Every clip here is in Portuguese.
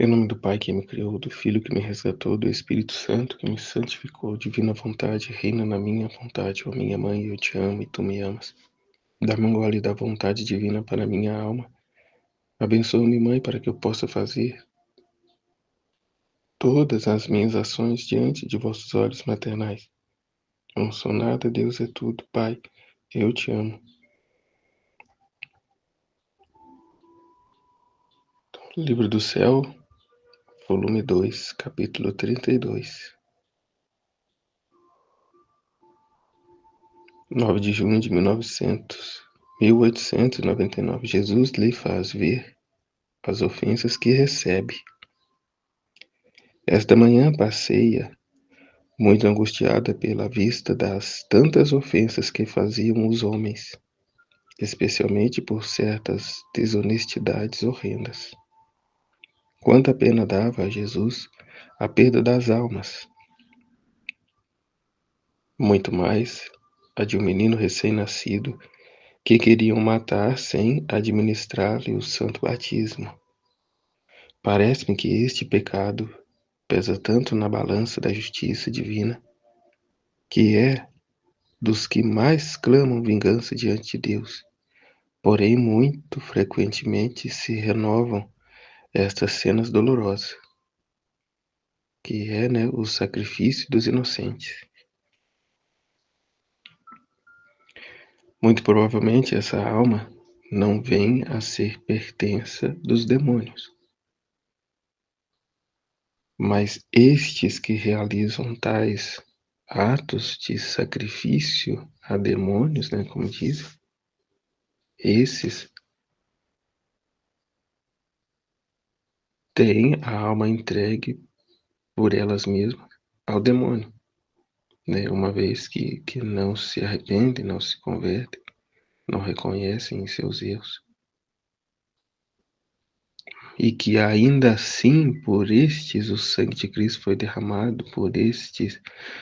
Em nome do Pai que me criou, do Filho que me resgatou, do Espírito Santo que me santificou, divina vontade, reina na minha vontade, ó minha mãe, eu te amo e tu me amas. Dá-me um gole da vontade divina para minha alma. Abençoa-me, Mãe, para que eu possa fazer todas as minhas ações diante de vossos olhos maternais. Eu não sou nada, Deus é tudo, Pai, eu te amo. Livro do Céu, volume 2, capítulo 32. 9 de junho de 1899, Jesus lhe faz ver as ofensas que recebe. Esta manhã passeia, muito angustiada pela vista das tantas ofensas que faziam os homens, especialmente por certas desonestidades horrendas. Quanta pena dava a Jesus a perda das almas, muito mais a de um menino recém-nascido que queriam matar sem administrar-lhe o santo batismo. Parece-me que este pecado pesa tanto na balança da justiça divina, que é dos que mais clamam vingança diante de Deus. Porém, muito frequentemente se renovam estas cenas dolorosas, que é, o sacrifício dos inocentes. Muito provavelmente essa alma não vem a ser pertença dos demônios, mas estes que realizam tais atos de sacrifício a demônios, como dizem, esses têm a alma entregue por elas mesmas ao demônio, uma vez que não se arrependem, não se convertem, não reconhecem seus erros. E que ainda assim, por estes, o sangue de Cristo foi derramado, por estes,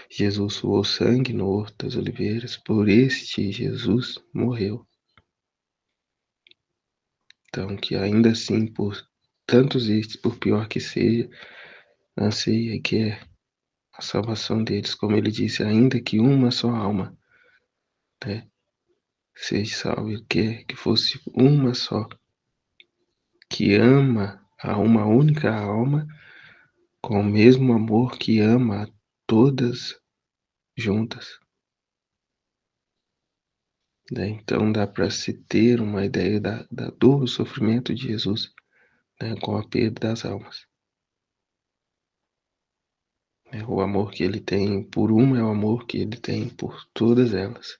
Jesus suou sangue no Horto das Oliveiras, por este, Jesus morreu. Então, que ainda assim, por tantos estes, por pior que seja, anseia e quer a salvação deles, como ele disse, ainda que uma só alma, seja salva, ele quer que fosse uma só, que ama a uma única alma, com o mesmo amor que ama a todas juntas. Então dá para se ter uma ideia da dor, do sofrimento de Jesus, com a perda das almas. O amor que ele tem por uma é o amor que ele tem por todas elas.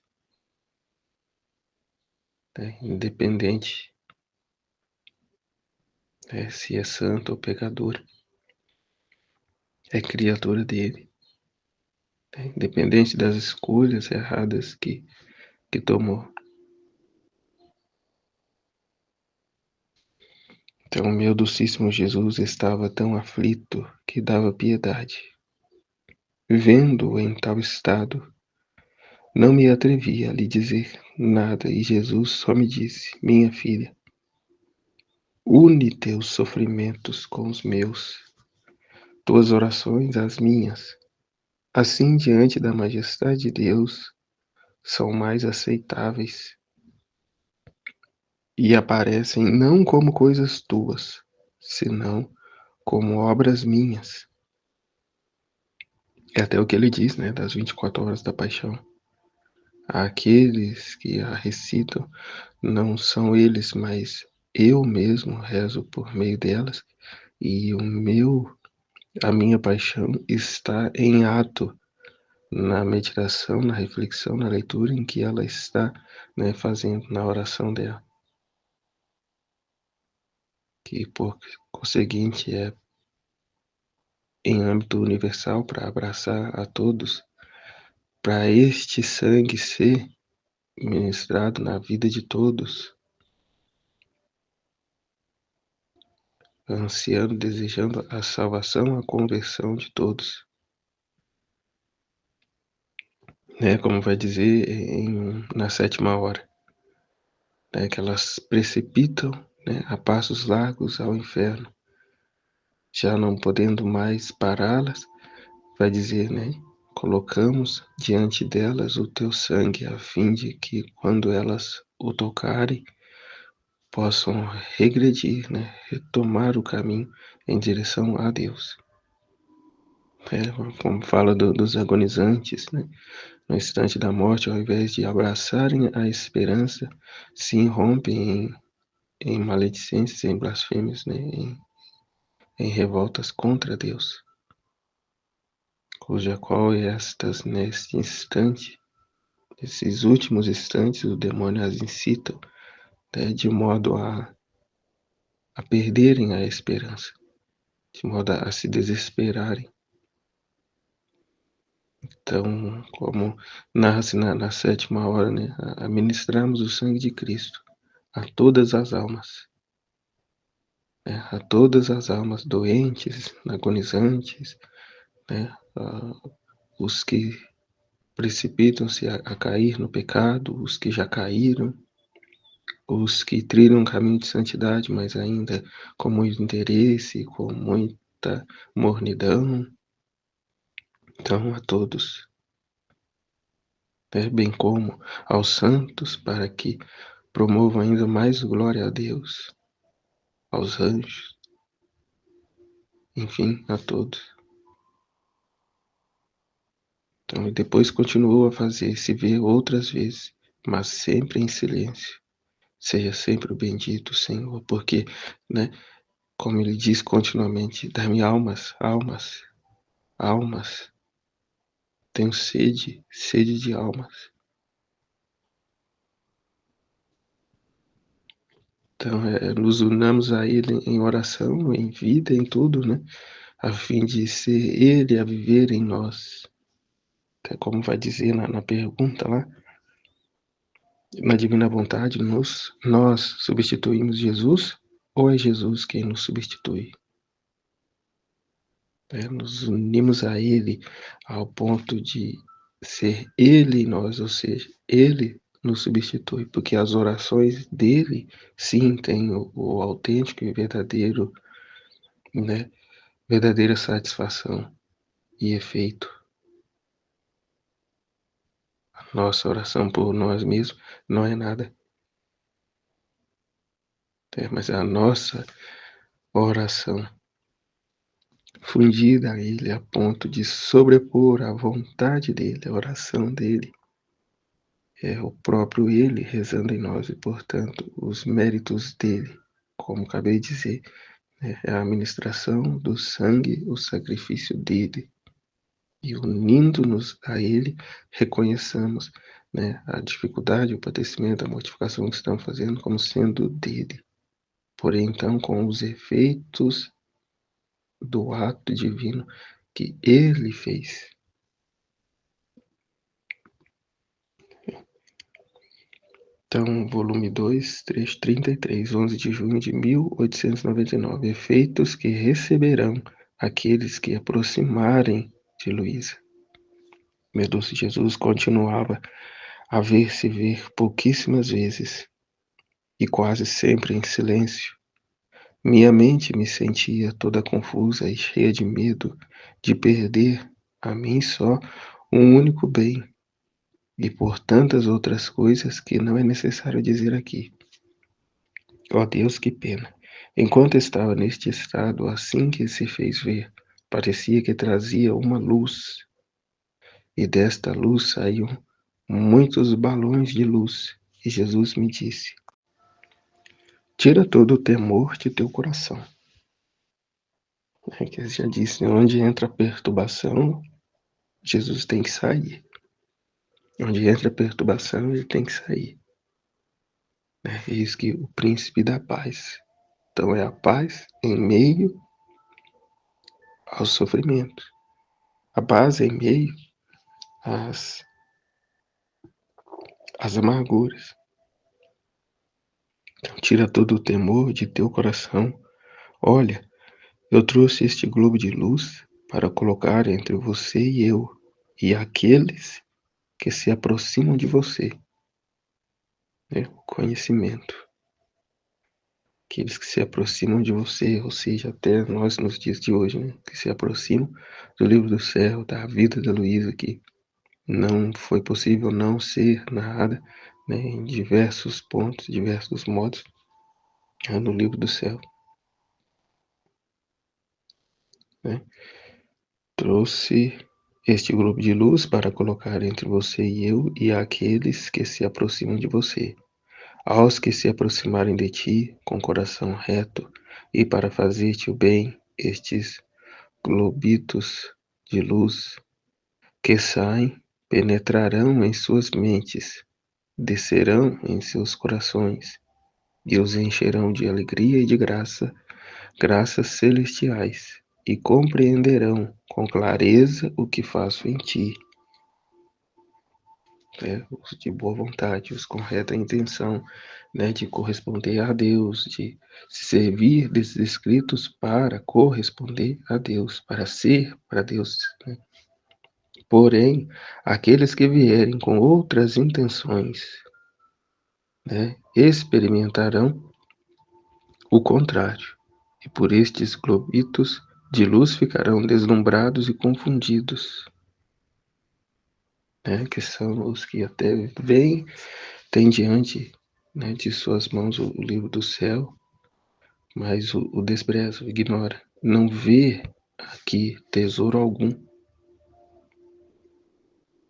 Independente se é santo ou pecador, é criatura dele. Independente das escolhas erradas que tomou. Então, meu docíssimo Jesus estava tão aflito que dava piedade. Vendo-o em tal estado, não me atrevi a lhe dizer nada, e Jesus só me disse: minha filha, une teus sofrimentos com os meus, tuas orações às minhas. Assim, diante da majestade de Deus, são mais aceitáveis e aparecem não como coisas tuas, senão como obras minhas. É até o que ele diz, das 24 horas da paixão. Aqueles que a recitam não são eles, mas eu mesmo rezo por meio delas, e a minha paixão está em ato na meditação, na reflexão, na leitura em que ela está fazendo na oração dela. Que por conseguinte é em âmbito universal para abraçar a todos, para este sangue ser ministrado na vida de todos, ansiando, desejando a salvação, a conversão de todos. Como vai dizer na 7ª hora, que elas precipitam a passos largos ao inferno, já não podendo mais pará-las, vai dizer, né? Colocamos diante delas o teu sangue, a fim de que, quando elas o tocarem, possam regredir, né? Retomar o caminho em direção a Deus. Como fala dos agonizantes, né? No instante da morte, ao invés de abraçarem a esperança, se irrompem em maledicências, em blasfêmias, né? Em revoltas contra Deus, cuja qual neste instante, nesses últimos instantes, o demônio as incita, né? De modo a perderem a esperança, de modo a se desesperarem. Então, como narra-se na sétima hora, né, a ministramos o sangue de Cristo a todas as almas, né, a todas as almas doentes, agonizantes, né, os que precipitam-se a cair no pecado, os que já caíram, os que trilham um caminho de santidade, mas ainda com muito interesse, com muita mornidão. Então, a todos, né, bem como aos santos, para que promovam ainda mais glória a Deus, aos anjos, enfim, a todos. Então, e depois continuou a fazer-se ver outras vezes, mas sempre em silêncio. Seja sempre o bendito Senhor, porque, né, como ele diz continuamente, dá-me almas, almas, almas. Tenho sede, sede de almas. Então, nos unamos a Ele em oração, em vida, em tudo, né? A fim de ser Ele a viver em nós. É como vai dizer na pergunta lá, na divina vontade, nós substituímos Jesus ou é Jesus quem nos substitui? Nos unimos a Ele ao ponto de ser Ele em nós, ou seja, Ele nos substitui, porque as orações dele, sim, têm o autêntico e verdadeiro, né, verdadeira satisfação e efeito. A nossa oração por nós mesmos não é nada, mas a nossa oração fundida a Ele a ponto de sobrepor a vontade dele, a oração dele, é o próprio Ele rezando em nós e, portanto, os méritos dele, como acabei de dizer, é a ministração do sangue, o sacrifício dele. E unindo-nos a Ele, reconheçamos, né, a dificuldade, o padecimento, a mortificação que estamos fazendo como sendo dele. Porém, então, com os efeitos do ato divino que ele fez. Então, volume 2, trecho 33, 11 de junho de 1899. Efeitos que receberão aqueles que aproximarem de Luísa. Meu doce Jesus continuava a ver-se ver pouquíssimas vezes, e quase sempre em silêncio. Minha mente me sentia toda confusa e cheia de medo de perder, a mim só, um único bem, e por tantas outras coisas que não é necessário dizer aqui. Ó Deus, que pena! Enquanto estava neste estado, assim que se fez ver, parecia que trazia uma luz, e desta luz saíam muitos balões de luz, e Jesus me disse: tira todo o temor de teu coração. Que já disse, onde entra a perturbação, Jesus tem que sair. Onde entra a perturbação, ele tem que sair. Eis que o príncipe da paz. Então é a paz em meio ao sofrimento. A paz em meio às amarguras. Então tira todo o temor de teu coração. Olha, eu trouxe este globo de luz para colocar entre você e eu, e aqueles que se aproximam de você. O conhecimento. aqueles que se aproximam de você, ou seja, até nós nos dias de hoje, né, que se aproximam do livro do céu, da vida da Luísa, que não foi possível não ser narrada, né, em diversos pontos, diversos modos, no livro do céu, né. Trouxe este grupo de luz para colocar entre você e eu e aqueles que se aproximam de você. Aos que se aproximarem de ti com coração reto e para fazer-te o bem, estes globitos de luz que saem penetrarão em suas mentes, descerão em seus corações e os encherão de alegria e de graça, graças celestiais, e compreenderão com clareza o que faço em ti, né? Os de boa vontade, os com reta intenção, né, de corresponder a Deus, de se servir desses escritos para corresponder a Deus, para ser para Deus, né? Porém, aqueles que vierem com outras intenções, né, experimentarão o contrário, e por estes globitos de luz ficarão deslumbrados e confundidos, né, que são os que até veem, têm diante, né, de suas mãos o livro do céu, mas o despreza, ignora, não vê aqui tesouro algum,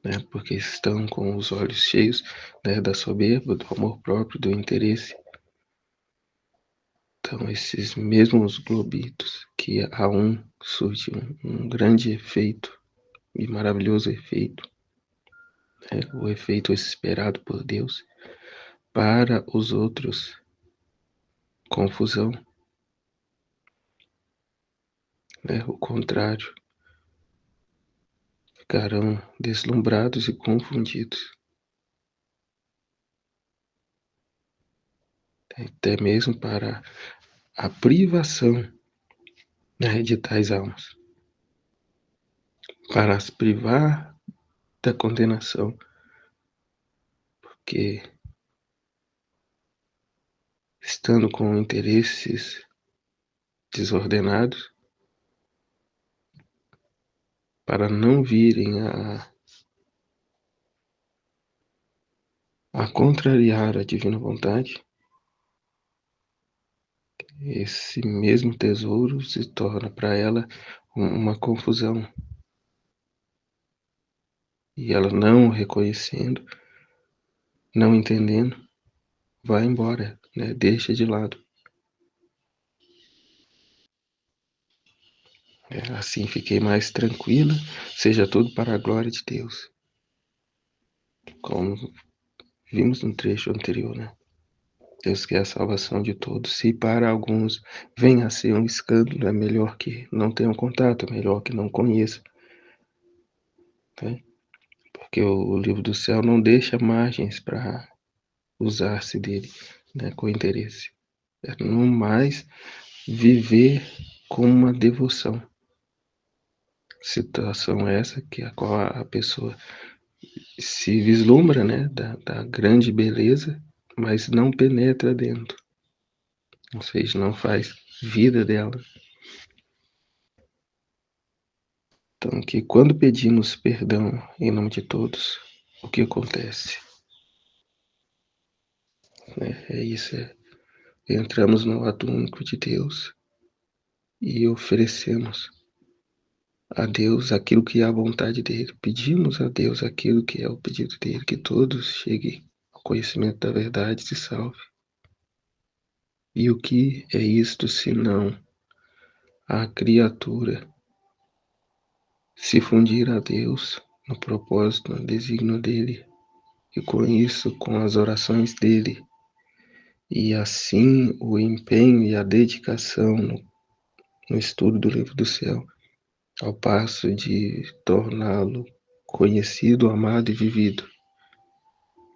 né, porque estão com os olhos cheios, né, da soberba, do amor próprio, do interesse. Então, esses mesmos globitos que a um surte um grande efeito e maravilhoso efeito, né, o efeito esperado por Deus, para os outros, confusão, né, o contrário, ficarão deslumbrados e confundidos, até mesmo para a privação, né, de tais almas, para as privar da condenação, porque estando com interesses desordenados, para não virem a contrariar a divina vontade, esse mesmo tesouro se torna para ela uma confusão. E ela não reconhecendo, não entendendo, vai embora, né? Deixa de lado. Assim fiquei mais tranquila, seja tudo para a glória de Deus. Como vimos no trecho anterior, né? Deus quer a salvação de todos. Se para alguns venha a ser um escândalo, é melhor que não tenham contato, é melhor que não conheçam, né? Porque o livro do céu não deixa margens para usar-se dele, né, com interesse. É no mais viver com uma devoção. Situação essa que a qual a pessoa se vislumbra, né, da grande beleza, mas não penetra dentro, ou seja, não faz vida dela. Então, que quando pedimos perdão em nome de todos, o que acontece? Né? É isso, entramos no ato único de Deus e oferecemos a Deus aquilo que é a vontade dele. Pedimos a Deus aquilo que é o pedido dele, que todos cheguem ao conhecimento da verdade e se salve. E o que é isto senão a criatura se fundir a Deus no propósito, no desígnio dele, e com isso, com as orações dele, e assim o empenho e a dedicação no estudo do livro do céu, ao passo de torná-lo conhecido, amado e vivido.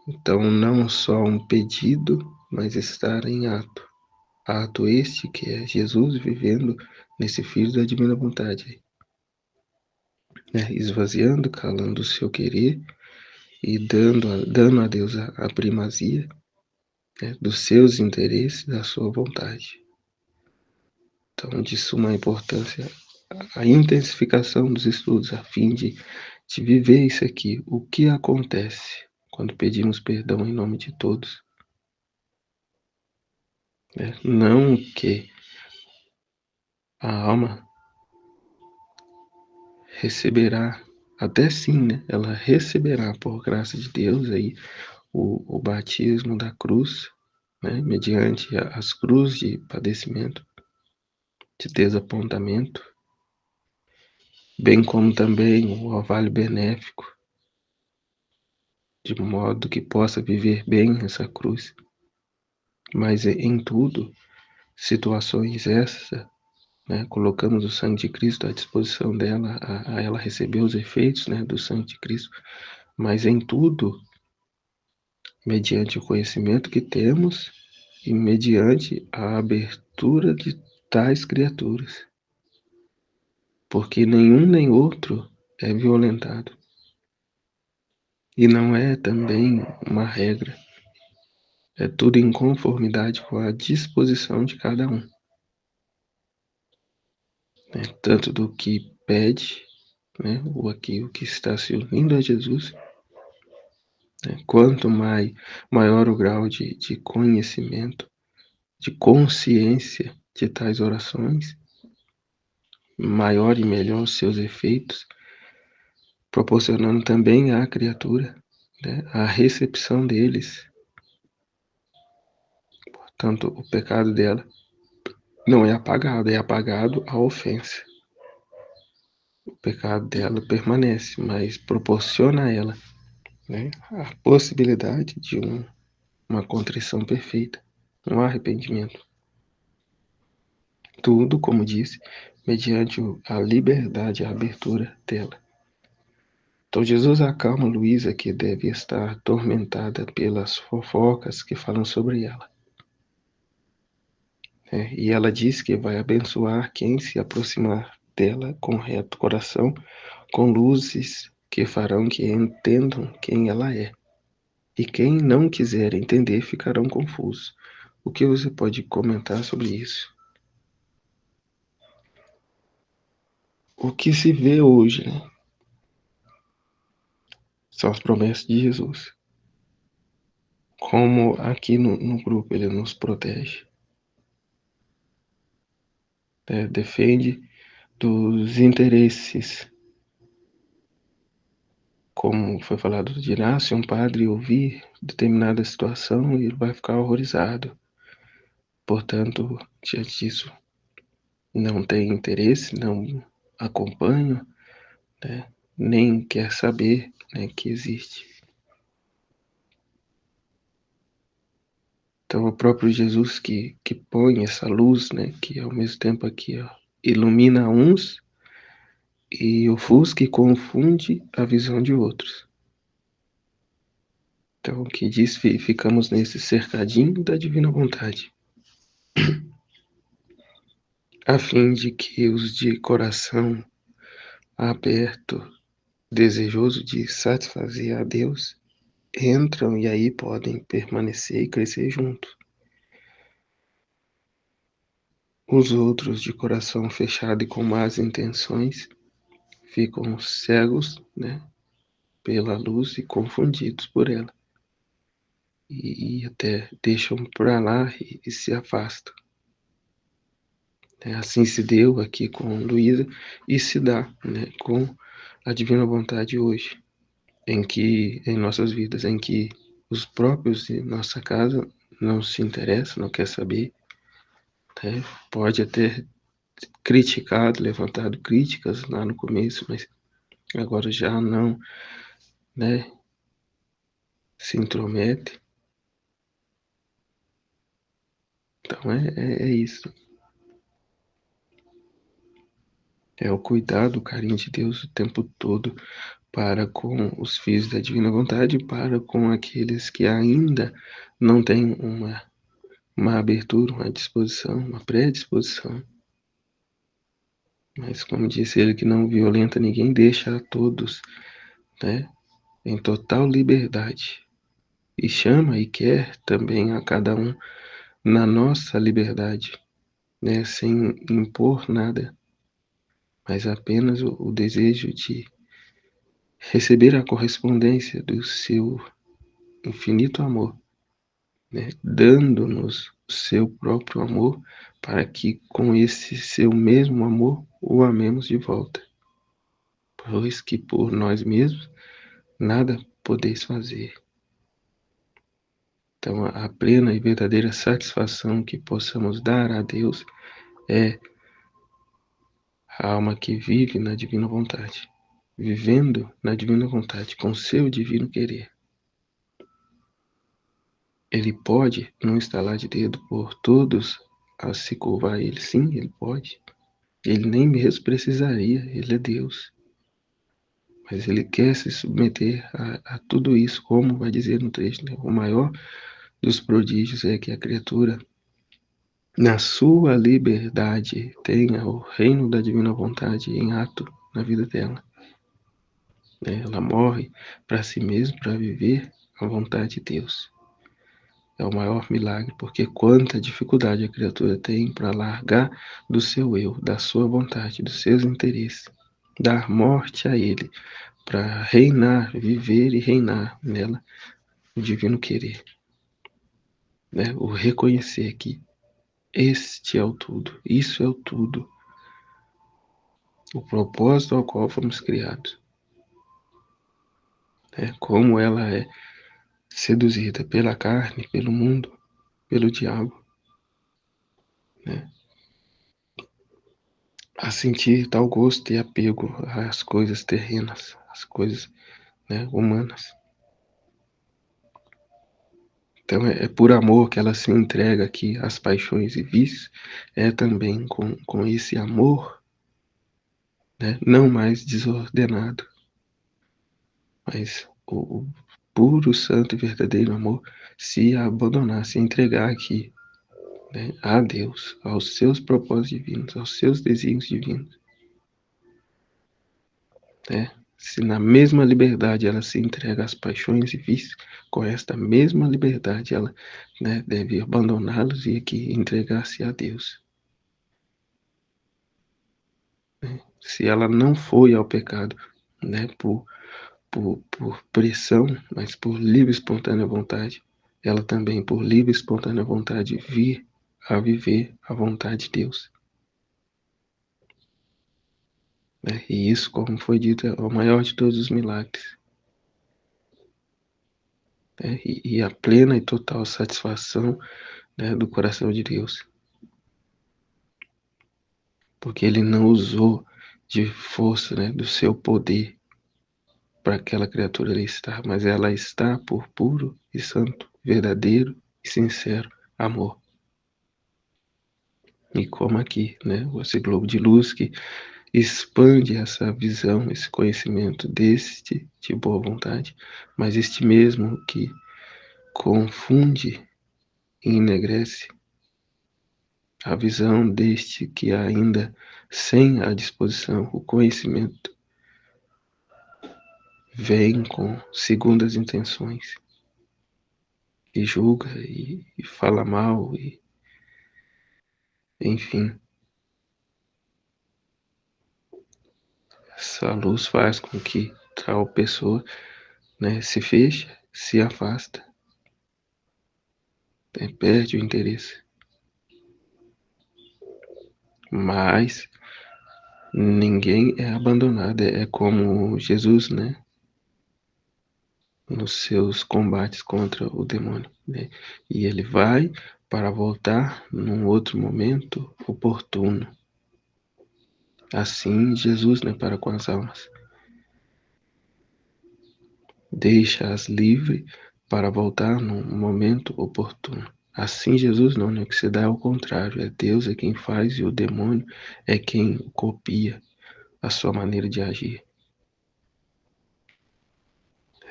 Então, não só um pedido, mas estar em ato. Ato este que é Jesus vivendo nesse Filho da Divina Vontade, né? Esvaziando, calando o seu querer e dando a Deus a primazia, dos seus interesses, da sua vontade. Então, de suma importância a intensificação dos estudos, a fim de viver isso aqui. O que acontece quando pedimos perdão em nome de todos? Não que a alma receberá, até sim, né? Ela receberá, por graça de Deus, aí, o batismo da cruz, né? Mediante as cruzes de padecimento, de desapontamento, bem como também o orvalho benéfico, de modo que possa viver bem essa cruz. Mas em tudo, situações essas, né, colocamos o sangue de Cristo à disposição dela, a ela receber os efeitos, né, do sangue de Cristo, mas em tudo, mediante o conhecimento que temos e mediante a abertura de tais criaturas, porque nenhum nem outro é violentado. E não é também uma regra, é tudo em conformidade com a disposição de cada um, né? Tanto do que pede, né, o que está se unindo a Jesus, né? Quanto maior o grau de conhecimento, de consciência de tais orações, maior e melhor os seus efeitos, proporcionando também à criatura, né, a recepção deles. Portanto, o pecado dela não é apagado a ofensa. O pecado dela permanece, mas proporciona a ela, né, a possibilidade de uma contrição perfeita, um arrependimento. Tudo, como disse, mediante a liberdade, a abertura dela. Então Jesus acalma Luísa, que deve estar atormentada pelas fofocas que falam sobre ela. E ela diz que vai abençoar quem se aproximar dela com reto coração, com luzes que farão que entendam quem ela é. E quem não quiser entender ficarão confusos. O que você pode comentar sobre isso? O que se vê hoje, né, são as promessas de Jesus. Como aqui no grupo ele nos protege, né, defende dos interesses, como foi falado de se um padre ouvir determinada situação, ele vai ficar horrorizado. Portanto, diante disso, não tem interesse, não acompanha, né, nem quer saber, né, que existe. Então, o próprio Jesus que põe essa luz, né, que ao mesmo tempo aqui ilumina uns e ofusca e confunde a visão de outros. Então, o que diz, ficamos nesse cercadinho da divina vontade, a fim de que os de coração aberto, desejoso de satisfazer a Deus, entram e aí podem permanecer e crescer juntos. Os outros de coração fechado e com más intenções ficam cegos, né, pela luz e confundidos por ela. E até deixam para lá e se afastam. Assim se deu aqui com Luísa e se dá, né, com a divina vontade hoje, em nossas vidas, em que os próprios de nossa casa não se interessam, não quer saber, né? Pode até criticado, levantado críticas lá no começo, mas agora já não, né, se intromete. Então é isso. É o cuidado, o carinho de Deus o tempo todo para com os filhos da divina vontade, para com aqueles que ainda não têm uma abertura, uma disposição, uma predisposição. Mas como disse ele, que não violenta ninguém, deixa a todos, né, em total liberdade. e chama e quer também a cada um na nossa liberdade, né, sem impor nada, mas apenas o desejo de receber a correspondência do seu infinito amor, né, dando-nos o seu próprio amor para que com esse seu mesmo amor o amemos de volta, pois que por nós mesmos nada podeis fazer. Então, a plena e verdadeira satisfação que possamos dar a Deus é a alma que vive na divina vontade, vivendo na divina vontade, com seu divino querer. Ele pode, num estalar de dedo, por todos a se curvar a ele. Sim, ele pode. Ele nem mesmo precisaria, ele é Deus. Mas ele quer se submeter a tudo isso, como vai dizer no trecho, né? O maior dos prodígios é que a criatura, na sua liberdade, tenha o reino da divina vontade em ato na vida dela. Ela morre para si mesma, para viver a vontade de Deus. É o maior milagre, porque quanta dificuldade a criatura tem para largar do seu eu, da sua vontade, dos seus interesses, dar morte a ele, para reinar, viver e reinar nela o divino querer, né? O reconhecer que este é o tudo, isso é o tudo, o propósito ao qual fomos criados, né? Como ela é seduzida pela carne, pelo mundo, pelo diabo, né? A sentir tal gosto e apego às coisas terrenas, às coisas, né, humanas. Então é por amor que ela se entrega aqui às paixões e vícios, é também com esse amor, né, não mais desordenado, mas o puro, santo e verdadeiro amor, se abandonar, se entregar aqui, né, a Deus, aos seus propósitos divinos, aos seus desígnios divinos, né? Se na mesma liberdade ela se entrega às paixões e vícios, com esta mesma liberdade ela, né, deve abandoná-los e aqui entregar-se a Deus. Né? Se ela não foi ao pecado, né, por pressão, mas por livre e espontânea vontade, ela também, por livre e espontânea vontade, vir a viver a vontade de Deus. Né? E isso, como foi dito, é o maior de todos os milagres. Né? E a plena e total satisfação, né, do coração de Deus. Porque ele não usou de força, né, do seu poder para aquela criatura ali estar, mas ela está por puro e santo, verdadeiro e sincero amor. E como aqui, né, esse globo de luz que expande essa visão, esse conhecimento deste de boa vontade, mas este mesmo que confunde e enegrece a visão deste que ainda sem a disposição, o conhecimento, vem com segundas intenções e julga e fala mal e enfim, essa luz faz com que tal pessoa, né, se feche, se afasta, né, perde o interesse. Mas ninguém é abandonado, é como Jesus, né, nos seus combates contra o demônio, né? E ele vai para voltar num outro momento oportuno. Assim, Jesus, né, para com as almas, deixa-as livre para voltar num momento oportuno. Assim, Jesus não, né, que se dá ao contrário, é Deus é quem faz e o demônio é quem copia a sua maneira de agir.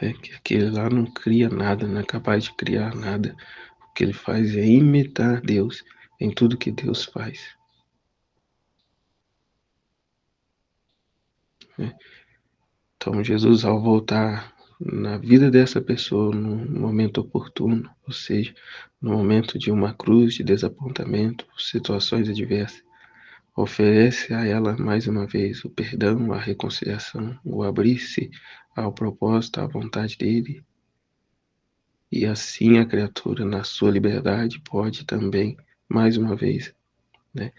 É que aquele lá não cria nada, não é capaz de criar nada. O que ele faz é imitar Deus em tudo que Deus faz. Né? Então, Jesus, ao voltar, na vida dessa pessoa no momento oportuno, ou seja, no momento de uma cruz, de desapontamento, situações adversas. Oferece a ela mais uma vez o perdão, a reconciliação, o abrir-se ao propósito, à vontade dele. E assim a criatura, na sua liberdade, pode também, mais uma vez, né,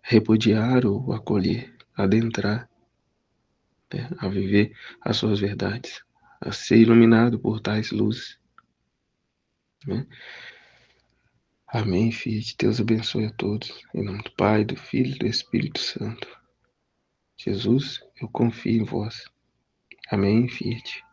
repudiar ou acolher, adentrar, né, a viver as suas verdades, a ser iluminado por tais luzes. Né? Amém, Fiat. Deus abençoe a todos. Em nome do Pai, do Filho e do Espírito Santo. Jesus, eu confio em vós. Amém, Fiat.